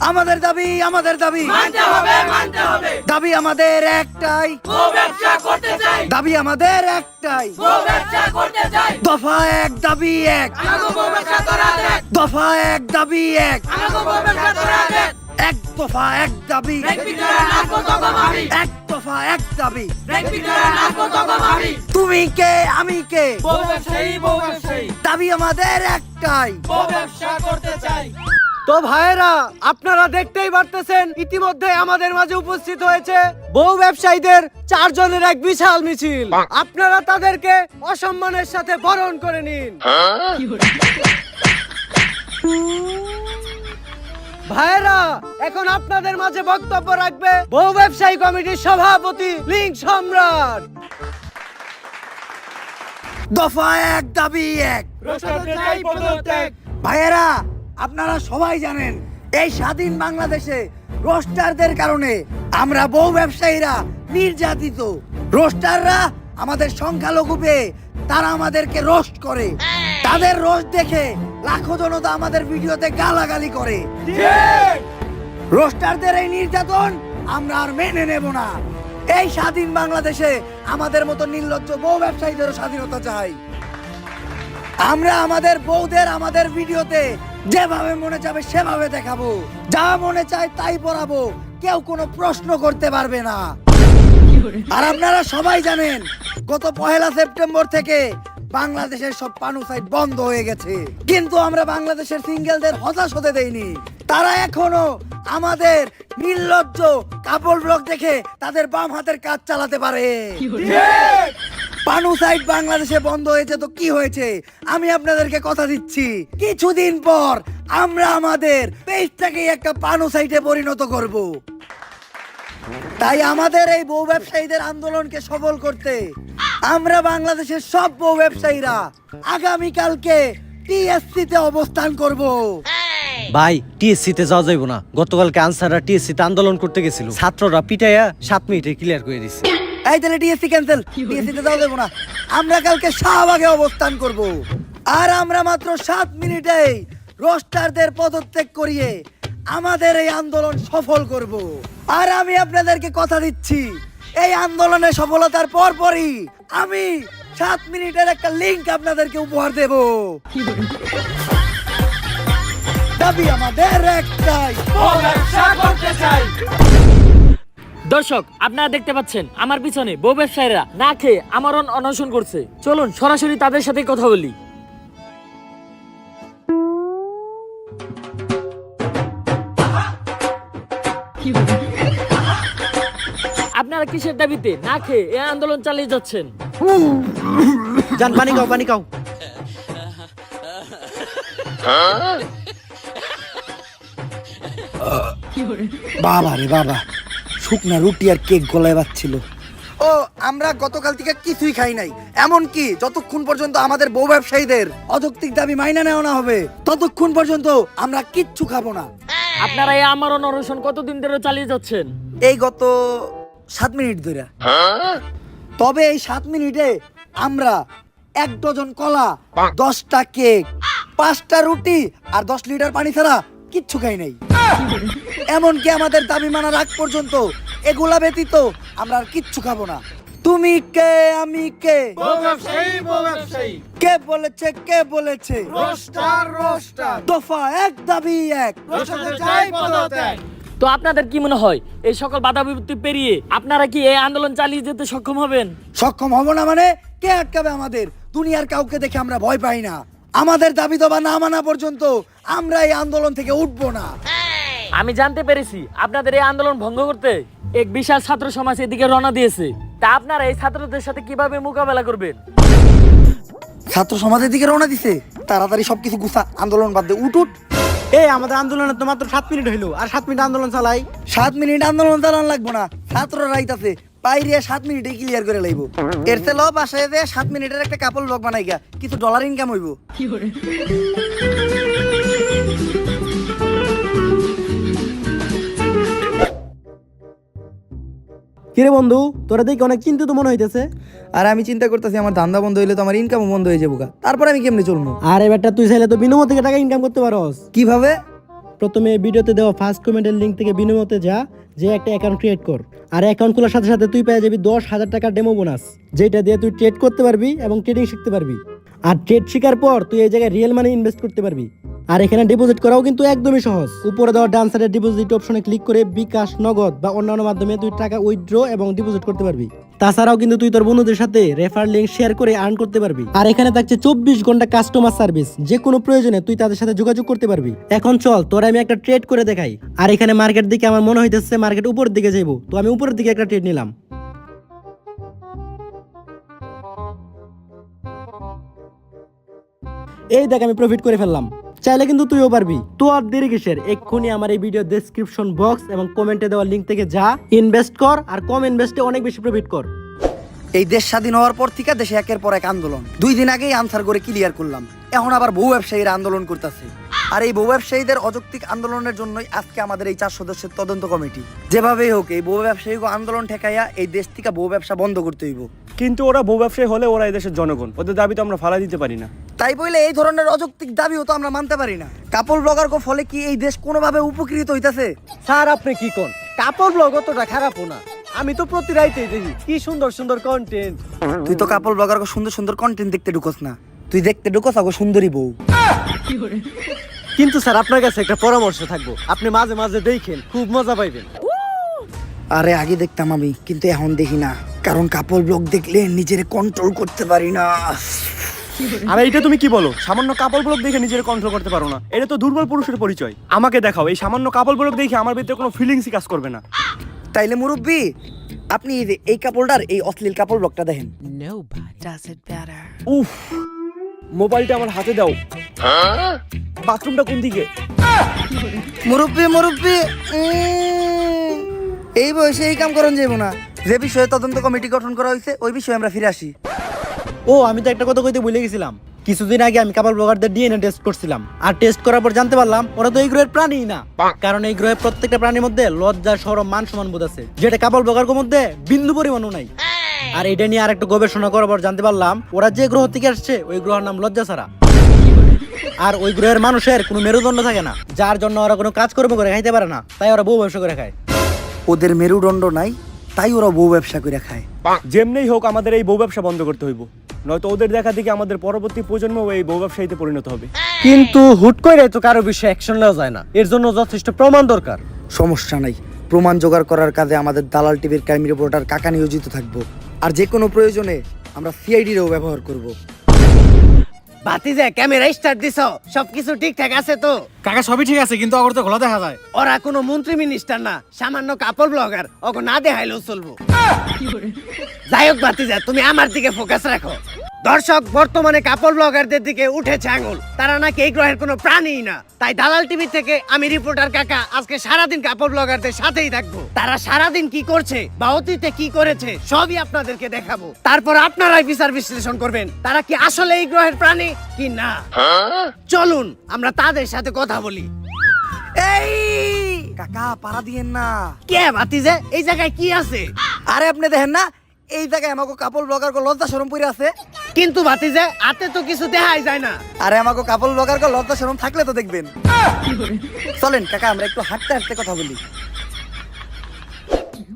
আমাদের দাবি মানতে হবে দাবি আমাদের একটাই, গো ব্যবসা করতে চাই, দাবি আমাদের একটাই, গো ব্যবসা করতে চাই, দফা এক দাবি এক, আমাগো গো ব্যবসা করা দেখ, দফা এক দাবি এক, আমাগো গো ব্যবসা করা দেখ, এক দফা এক দাবি, ব্রেক ভিতরে নাচবো তখন ভাবি, এক দফা এক দাবি। ব্রেক ভিতরে নাচবো তখন ভাবি, তুমি কে আমি কে, বউ ব্যবসায়ী, দাবি আমাদের একটাই। গো ব্যবসা করতে চাই। তো ভাইয়েরা, আপনারা দেখতেই পারতেছেন ইতিমধ্যে আমাদের মাঝে উপস্থিত হয়েছে বউ ব্যবসায়ীদের 4 জনের এক বিশাল মিছিল। আপনারা তাদেরকে অসম্মানের সাথে বরণ করে নিন। ভাইয়েরা, এখন আপনাদের মাঝে বক্তব্য রাখবে বউ ব্যবসায়ী কমিটির সভাপতি লিঙ্ক সম্রাট। দফা এক দাবি এক। ভাইয়েরা, আপনারা সবাই জানেন এই স্বাধীন বাংলাদেশে রোস্টারদের কারণে আমরা বউ ব্যবসায়ীরা নির্যাতিত। রোস্টাররা আমাদের সংখ্যালঘু পেয়ে তারা আমাদেরকে রোস্ট করে। তাদের রোস্ট দেখে লাখো জনতা আমাদের ভিডিওতে গালাগালি করে। রোস্টারদের এই নির্যাতন আমরা আর মেনে নেব না। এই স্বাধীন বাংলাদেশে আমাদের মতো নির্লজ্জ বউ ব্যবসায়ীদেরও স্বাধীনতা চাই। আমরা আমাদের বউদের আমাদের ভিডিওতে যেভাবে মনে যাবে সেভাবে দেখাবো, যা মনে চায় তাই পড়াবো, কেউ কোনো প্রশ্ন করতে পারবে না। আর আপনারা সবাই জানেন গত 1 সেপ্টেম্বর থেকে বাংলাদেশের সব পানু সাইট বন্ধ হয়ে গেছে, কিন্তু আমরা বাংলাদেশের সিঙ্গেলদের হতাশ হতে দেইনি। তারা এখনো আমাদের নির্লজ্জ কাপড় ব্লগ দেখে তাদের বাম হাতের কাজ চালাতে পারে। পানু সাইট বাংলাদেশে বন্ধ হয়েছে তো কি হয়েছে, আমি আপনাদেরকে কথা দিচ্ছি কিছুদিন পর আমরা আমাদের পেজটাকে একটা পানু সাইটে পরিণত করব। তাই আমাদের এই বউ ব্যবসায়ীদের আন্দোলনকে সফল করতে আমরা বাংলাদেশের সব বউ ব্যবসায়ীরা আগামীকালকে টিএসসি তে অবস্থান করব। ভাই, টিএসসি তে যাওয়া যাইব না। গতকালকে আনসাররা টিএসসি তে আন্দোলন করতে গেছিল, ছাত্ররা পিটাইয়া 7 মিনিটে ক্লিয়ার করে দিছে। এই তাহলে টিএসসি ক্যান্সেল, টিএসসি তে যাওয়া যাবে না। আমরা কালকে শাহবাগে অবস্থান করব। আর আমরা মাত্র 7 মিনিটেই রোস্টারদের পদত্যাগ করিয়ে আমাদের এই আন্দোলন সফল করব। আর আমি আপনাদেরকে কথা দিচ্ছি এই আন্দোলনের সফলতার পরপরই আমি 7 মিনিটের একটা লিংক আপনাদেরকে উপহার দেব। দাবি আমাদের একটাই, গো ব্যবসা করতে চাই। দর্শক, আপনারা দেখতে পাচ্ছেন আমার পিছনে বউ ব্যবসায়ীরা না খেয়ে আমরণ অনশন করছে। চলুন সরাসরি তাদের সাথে কথা বলি। আপনারা কিসের দাবিতে না খেয়ে এই আন্দোলন চালিয়ে যাচ্ছেন? জান, পানি খাও, পানি খাও। বাবা রে বাবা, শুকনা রুটি আর কেক গলায় বাজছিল। ও, আমরা গতকাল থেকে কিছুই খাই নাই, এমনকি যতক্ষণ পর্যন্ত আমাদের বউ ব্যবসায়ীদের অযৌক্তিক দাবি মাইনা নেওয়া না হবে ততক্ষণ পর্যন্ত আমরা কিচ্ছু খাবো না। আপনারা এই আমরণ অনশন কতদিন ধরে চালিয়ে যাচ্ছেন? এই গত 7 মিনিট ধরে। তবে এই 7 মিনিটে আমরা 1 ডজন কলা, 10টা কেক, 5টা রুটি আর 10 লিটার পানি ছাড়া কিচ্ছু খাই নাই। এমনকি আমাদের দাবি মানার আগ পর্যন্ত এগুলা ব্যতীত আমরা আর কিচ্ছু খাবো না। তুমি কে আমি কে, বউ ব্যবসায়ী, কে বলেছে রোস্টার, দফা এক দাবি এক। রোস্টারদের চাই পদত্যাগ। তো আপনাদের কি মনে হয় এই সকল বাধা বিপত্তি পেরিয়ে আপনারা কি এই আন্দোলন চালিয়ে যেতে সক্ষম হবেন? সক্ষম হব না মানে কে আটকাবে আমাদের? দুনিয়ার কাউকে দেখে আমরা ভয় পাই না। আমাদের দাবি দাবা না মানা পর্যন্ত আমরা এই আন্দোলন থেকে উঠবো না। আমি জানতে পেরেছি আপনাদের এই আন্দোলন ভঙ্গ করতে এক বিশাল ছাত্র সমাজ এদিকে রওনা দিয়েছে। তা আপনারা এই ছাত্রদের সাথে কিভাবে মোকাবেলা করবেন? ছাত্র সমাজের দিকে রওনা দিছে, তাড়াতাড়ি সবকিছু গুছা, আন্দোলন বাদ দে, উঠ। এই আমাদের আন্দোলনে তো মাত্র 7 মিনিট হইলো, আর 7 মিনিট আন্দোলন চালাই। 7 মিনিট আন্দোলন চালান লাগবো না, ছাত্র রাইতাছে পাইরিয়া 7 মিনিটে ক্লিয়ার করে লাইব। এর চেয়ে লব বাসায় যে 7 মিনিটের একটা কাপল ব্লগ বানাই গা, কিছু ডলার ইনকাম হইব। কিরে বন্ধু, তোরা দেখি অনেক চিন্তিত মনে হইতেছে। আর আমি চিন্তা করতেছি আমার ধান্দা বন্ধ হইলে তো আমার ইনকামও বন্ধ হয়ে যাবো। তারপর আমি কেমনে চলবো? আরে বেটা, তুই চাইলে তো বিনামূল্যে টাকা ইনকাম করতে পারস। কিভাবে? প্রথমে এই ভিডিওতে দেওয়া ফার্স্ট কমেন্টের লিঙ্ক থেকে বিনিময়তে যা, যে একটা অ্যাকাউন্ট ক্রিয়েট কর। আর অ্যাকাউন্ট খোলার সাথে সাথে তুই পেয়ে যাবি 10,000 টাকার ডেমো বোনাস, যেটা দিয়ে তুই ট্রেড করতে পারবি এবং ট্রেডিং শিখতে পারবি। আর ট্রেড শেখার পর তুই এই জায়গায় রিয়েল মানি ইনভেস্ট করতে পারবি। আর এখানে ডিপোজিট করাও কিন্তু একদমই সহজ। উপরে দেওয়া ডান সাইডের ডিপোজিট অপশনে ক্লিক করে বিকাশ, নগদ বা অন্যান্য মাধ্যমে তুই টাকা উইথড্র এবং ডিপোজিট করতে পারবি। তাছাড়াও কিন্তু তুই তোর বন্ধুদের সাথে রেফার লিংক শেয়ার করে আর্ন করতে পারবি। আর এখানে থাকছে 24 ঘন্টা কাস্টমার সার্ভিস, যে কোনো প্রয়োজনে তুই তাদের সাথে যোগাযোগ করতে পারবি। এখন চল তোর আমি একটা ট্রেড করে দেখাই। আর এখানে মার্কেট দিকে আমার মনে হইতেছে মার্কেট উপরের দিকে যাইবো, তো আমি উপরের দিকে একটা ট্রেড নিলাম। এই দেখ আমি প্রফিট করে ফেললাম। চাইলে কিন্তু তুইও পারবি। তো আর দেরি কিসের, এক্ষুনি আমার এই ভিডিও ডেসক্রিপশন বক্স এবং কমেন্টে দেওয়া লিংক থেকে যা, ইনভেস্ট কর আর কম ইনভেস্টে অনেক বেশি প্রফিট কর। এই দেশ স্বাধীন হওয়ার পর থেকে দেশে একের পর এক আন্দোলন। 2 দিন আগেই আনসার করে ক্লিয়ার করলাম, এখন আবার বউ ব্যবসায়ীরা আন্দোলন করতেছে। আর এই বউ ব্যবসায়ীদের অযৌক্তিক আন্দোলনের জন্যই আজকে আমাদের এই 4 সদস্যের তদন্ত কমিটি। যেভাবেই হোক এই বউ ব্যবসায়ী আন্দোলন ঠেকাইয়া এই দেশ থেকে বউ ব্যবসা বন্ধ করতে হইব। কিন্তু ওরা বউ ব্যবসায়ী হলে ওরা এদেশের জনগণ, ওদের দাবি তো আমরা ফালা দিতে পারি না। তাই বলে এই ধরনের অযৌক্তিক দাবিও তো আমরা মানতে পারি না। কাপল ব্লগার ফলে কি এই দেশ কোনোভাবে উপকৃত হইতাছে? স্যার আপনি কি কোন? কাপড় ব্লগ অতটা খারাপও না, আমি তো প্রতি রাইতেই দেখি কি সুন্দর সুন্দর কন্টেন্ট। তুই তো কাপল ব্লগার সুন্দর সুন্দর কন্টেন্ট দেখতে ঢুকোস না, তুই দেখতে ঢুকোস আগো সুন্দরী বউ। কিন্তু স্যার আপনার কাছে একটা পরামর্শ থাকবো, আপনি মাঝে মাঝে দেখেন, খুব মজা পাইবেন। আরে আগে দেখতাম আমি, কিন্তু এখন দেখি না, কারণ কাপল ব্লগ দেখলে নিজের কন্ট্রোল করতে পারি না। আরে এটা তুমি কি বলো? সামান্য কাপড় ব্লগ দেখে নিজের কন্ট্রোল করতে পারো না? এটা তো দুর্বল পুরুষের পরিচয়। আমাকে দেখাও এই সামান্য কাপড় ব্লগ দেখে আমার ভিতরে কোনো ফিলিংসই কাজ করবে না। তাইলে মুরব্বি আপনি এই কাপড়টার এই অশ্লীল কাপড় ব্লগটা দেখেন। উফ, মোবাইলটা আমার হাতে দাও। বাথরুমটা কোন দিকে? মুরব্বি মুরব্বি এই বয়সে এই কাম করন যাইব না। যে বিষয়ে তদন্ত কমিটি গঠন করা হয়েছে ওই বিষয়ে আমরা ফিরে আসি। ও আমি তো একটা কথা কইতে ভুলে গেছিলাম। কিছুদিন আগে আমি কাপল ব্লগারদের ডিএনএ টেস্ট করছিলাম, আর টেস্ট করার পর জানতে পারলাম ওরা তো এই গ্রহের প্রাণীই না। কারণ এই গ্রহের প্রত্যেকটা প্রাণীর মধ্যে লজ্জা, শরম, মান সম্মান বোধ আছে, যেটা কাপল ব্লগারের মধ্যে বিন্দু পরিমাণও নাই। আর এটা নিয়ে আর একটু গবেষণা করার পর জানতে পারলাম ওরা যে গ্রহ থেকে আসছে ওই গ্রহের নাম লজ্জা ছাড়া। আর ওই গ্রহের মানুষের কোনো মেরুদণ্ড থাকে না, যার জন্য ওরা কোনো কাজকর্ম করে খাইতে পারে না, তাই ওরা বউ ব্যবসা করে খায়। ওদের মেরুদণ্ড নাই তাই ওরা বউ ব্যবসা করে খায়। যেমনি হোক আমাদের এই বউ ব্যবসা বন্ধ করতে হইব, নয়তো ওদের দেখা দেখি আমাদের পরবর্তী প্রজন্ম এই বউ ব্যবসায়ীতে পরিণত হবে। কিন্তু হুট করে তো কারো বিষয়ে অ্যাকশন নেওয়া যায় না, এর জন্য যথেষ্ট প্রমাণ দরকার। সমস্যা নাই, প্রমাণ জোগাড় করার কাজে আমাদের দালাল টিভির ক্রাইম রিপোর্টার কাকা নিয়োজিত থাকবো। আর যে কোনো প্রয়োজনে আমরা সিআইডিরও ব্যবহার করব। বাতিজা ক্যামেরা স্টার্ট দিছো? সবকিছু ঠিকঠাক আছে তো? কাকা সবই ঠিক আছে, কিন্তু আগর তো খোলা দেখা যায়। ওরা কোনো মন্ত্রী মিনিস্টার না, সামান্য কাপড় ব্লগার, ওকে না দেখাইলেও চলবো। যাই হোক বাতিজা, তুমি আমার দিকে ফোকাস রাখো। দর্শক, বর্তমানে কাপড় ব্লগারদের দিকে উঠেছে আঙুল, তারা নাকি এই গ্রহের কোনো প্রাণীই না। তাই দালাল টিভি থেকে আমি রিপোর্টার কাকা আজকে সারাদিন কাপড় ব্লগারদের সাথেই থাকবো। তারা সারাদিন কি করছে বা অতীতে কি করেছে সবই আপনাদেরকে দেখাবো। তারপর আপনারাই বিচার বিশ্লেষণ করবেন তারা কি আসলে এই গ্রহের প্রাণী কি না। চলুন আমরা তাদের সাথে কথা বলি। এই কাকা পাড়া দিয়েন না। কে বাতিজা, এই জায়গায় কি আছে? আরে আপনি দেখেন না এই জায়গায় আমাকে কাপল ব্লগার লজ্জা শরম পরে আছে। কিন্তু বাতিজা হাতে তো কিছু দেখাই যায় না। আরে আমাকে কাপল ব্লগার লজ্জা শরম থাকলে তো দেখবেন। চলেন কাকা আমরা একটু হাঁটতে হাঁটতে কথা বলি।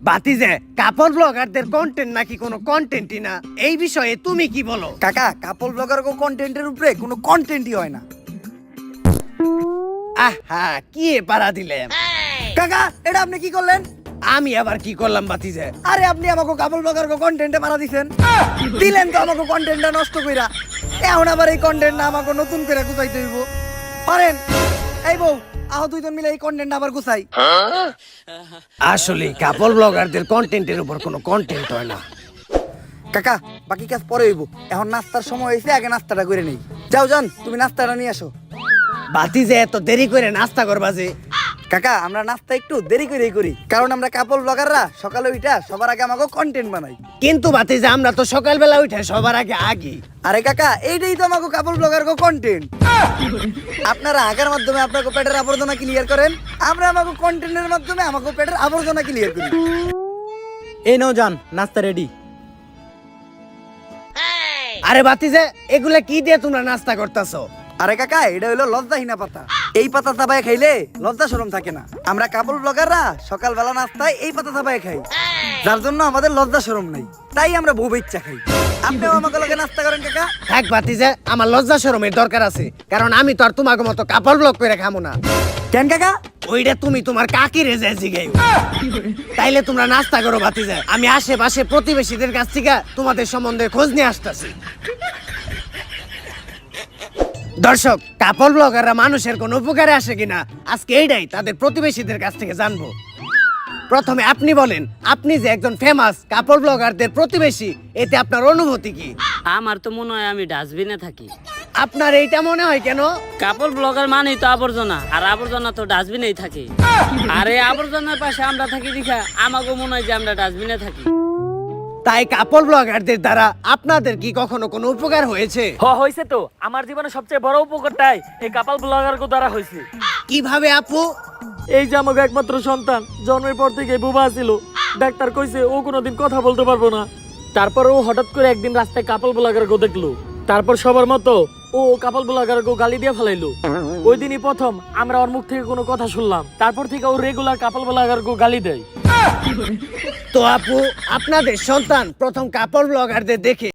বাতিজা কাপড় ব্লগারদের কন্টেন্ট নাকি কোনো কন্টেন্টই না, এই বিষয়ে তুমি কি বলো? কাকা কাপল ব্লগার কন্টেন্টের উপরে কোনো কন্টেন্টই হয় না। আহা কি পারা দিলেন কাকা, এটা আপনি কি করলেন? আমি আবার কি করলাম বাতিজা? আরে আপনি আমাকে কাপল ব্লগার কন্টেন্টে মারা দিছেন। দিলেন তো আমাকে কন্টেন্টটা নষ্ট কইরা, এখন আবার এই কন্টেন্টটা আমাকে নতুন করে গুছাইতে হইব। পারেন এই বউ আহ দুইজন মিলে এই কন্টেন্ট আবার গুছাই। আসলে কাপড় ব্লগারদের কন্টেন্টের উপর কোনো কন্টেন্ট হয় না। কাকা বাকি কাজ পরে হইব, এখন নাস্তার সময় হয়েছে, আগে নাস্তাটা করে নেই। যাও যান, তুমি নাস্তাটা নিয়ে আসো। বাতিজা এত দেরি করে নাস্তা করবা যে? কাকা আমরা নাস্তা একটু দেরি করেই করি, কারণ আমরা কাপল ব্লগাররা সকালে উঠা সবার আগে আমাকে কন্টেন্ট বানাই। কিন্তু বাতিজা আমরা তো সকালবেলা উঠে সবার আগে আগে। আরে কাকা এইটাই তো আমাকে কাপল ব্লগার কন্টেন্ট। আপনারা আগার মাধ্যমে আপনাকে পেটের আবর্জনা ক্লিয়ার করেন, আমরা আমাকে কন্টেন্টের মাধ্যমে আমাকে পেটের আবর্জনা ক্লিয়ার করি। এই নাও যান, নাস্তা রেডি। আরে বাতিজা এগুলা কি দিয়ে তোমরা নাস্তা করতেছো? আরে কাকা এটা হলো লজ্জাহীনা পাতা। এই পাতা চাবায় খাইলে লজ্জা শরম থাকে না। আমরা কাপড় ব্লগাররা সকালবেলা নাস্তায় এই পাতা চাবায় খাই, যার জন্য আমাদের লজ্জা শরম নাই, তাই আমরা বউ ইচ্ছা খাই। আপনিও আমাকে লগে নাস্তা করেন কাকা? থাক ভাতিজা, আমার লজ্জা শরমের দরকার আছে, কারণ আমি তো আর তোমাকে মতো কাপড় ব্লক করে খামো না। কেন কাকা? ওইটা তুমি তোমার কাকির রেজায় জিগাই। তাইলে তোমরা নাস্তা করো ভাতিজা, আমি আশেপাশে প্রতিবেশীদের কাছ থেকে তোমাদের সম্বন্ধে খোঁজ নিয়ে আসতেছি। দর্শক, কাপড় ব্লগাররা মানুষের কোন উপকারে আসে কিনা আজকে এইটাই তাদের প্রতিবেশীদের কাছ থেকে জানবো। প্রথমে আপনি বলেন, আপনি যে একজন ফেমাস কাপড় ব্লগারদের প্রতিবেশী, এতে আপনার অনুভূতি কি? আমার তো মনে হয় আমি ডাস্টবিনে থাকি। আপনার এইটা মনে হয় কেন? কাপড় ব্লগার মানেই তো আবর্জনা, আর আবর্জনা তো ডাস্টবিনেই থাকে। আর এই আবর্জনার পাশে আমরা থাকি দেখা আমাকে মনে হয় যে আমরা ডাস্টবিনে থাকি। তাই কাপড় ব্লগারদের দ্বারা আপনাদের কি কখনো কোনো উপকার হয়েছে? হয়েছে তো। আমার জীবনে সবচেয়ে বড় উপকারটাই এই কাপাল ব্লগার দ্বারা হয়েছে। কিভাবে আপু? এই যে আমাকে একমাত্র সন্তান জন্মের পর থেকে বুবা ছিল, ডাক্তার কইছে ও কোনোদিন কথা বলতে পারবো না। তারপর ও হঠাৎ করে একদিন রাস্তায় কাপাল ব্লগার দেখলো, তারপর সবার মতো ও কাপাল ব্লগার গালি দিয়ে ফেলাইলো। ওই দিনই প্রথম আমরা ওর মুখ থেকে কোনো কথা শুনলাম, তারপর থেকে ও রেগুলার কাপাল ব্লগার গালি দেয়। তো আপু, আপনাদের সন্তান প্রথম কাপড় ব্লগারদের দেখে